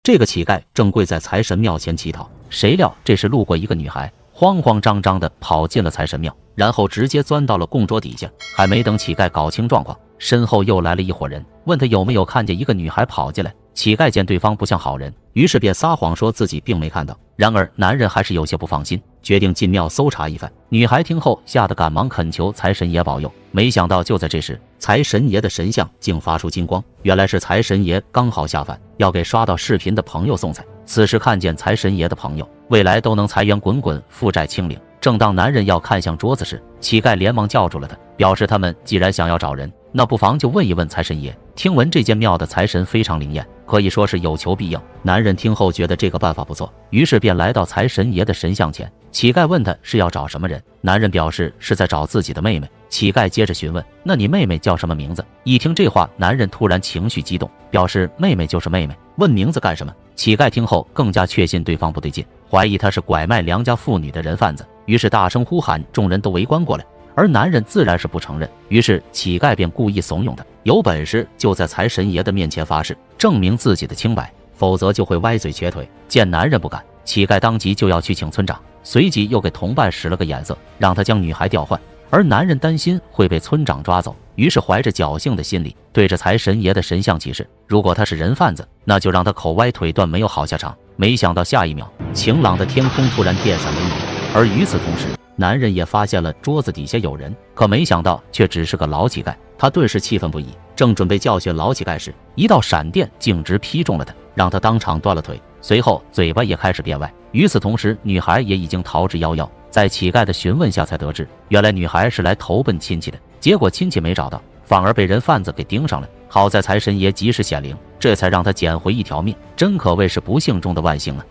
这个乞丐正跪在财神庙前乞讨，谁料这时路过一个女孩，慌慌张张地跑进了财神庙，然后直接钻到了供桌底下。还没等乞丐搞清状况，身后又来了一伙人，问他有没有看见一个女孩跑进来。乞丐见对方不像好人，于是便撒谎说自己并没看到。然而男人还是有些不放心，决定进庙搜查一番。女孩听后吓得赶忙恳求财神爷保佑，没想到就在这时，财神爷的神像竟发出金光，原来是财神爷刚好下凡，要给刷到视频的朋友送财。此时看见财神爷的朋友，未来都能财源滚滚，负债清零。正当男人要看向桌子时，乞丐连忙叫住了他，表示他们既然想要找人，那不妨就问一问财神爷。听闻这间庙的财神非常灵验，可以说是有求必应。男人听后觉得这个办法不错，于是便来到财神爷的神像前。乞丐问他是要找什么人，男人表示是在找自己的妹妹。乞丐接着询问，那你妹妹叫什么名字？一听这话，男人突然情绪激动，表示妹妹就是妹妹，问名字干什么？乞丐听后更加确信对方不对劲，怀疑他是拐卖良家妇女的人贩子，于是大声呼喊，众人都围观过来。而男人自然是不承认，于是乞丐便故意怂恿他，有本事就在财神爷的面前发誓，证明自己的清白，否则就会歪嘴瘸腿。见男人不敢，乞丐当即就要去请村长，随即又给同伴使了个眼色，让他将女孩调换。而男人担心会被村长抓走，于是怀着侥幸的心理，对着财神爷的神像起誓，如果他是人贩子，那就让他口歪腿断，没有好下场。没想到下一秒，晴朗的天空突然电闪雷鸣，而与此同时，男人也发现了桌子底下有人，可没想到却只是个老乞丐。他顿时气愤不已，正准备教训老乞丐时，一道闪电径直劈中了他，让他当场断了腿，随后嘴巴也开始变歪。与此同时，女孩也已经逃之夭夭。在乞丐的询问下才得知，原来女孩是来投奔亲戚的，结果亲戚没找到，反而被人贩子给盯上了。好在财神爷及时显灵，这才让他捡回一条命，真可谓是不幸中的万幸啊。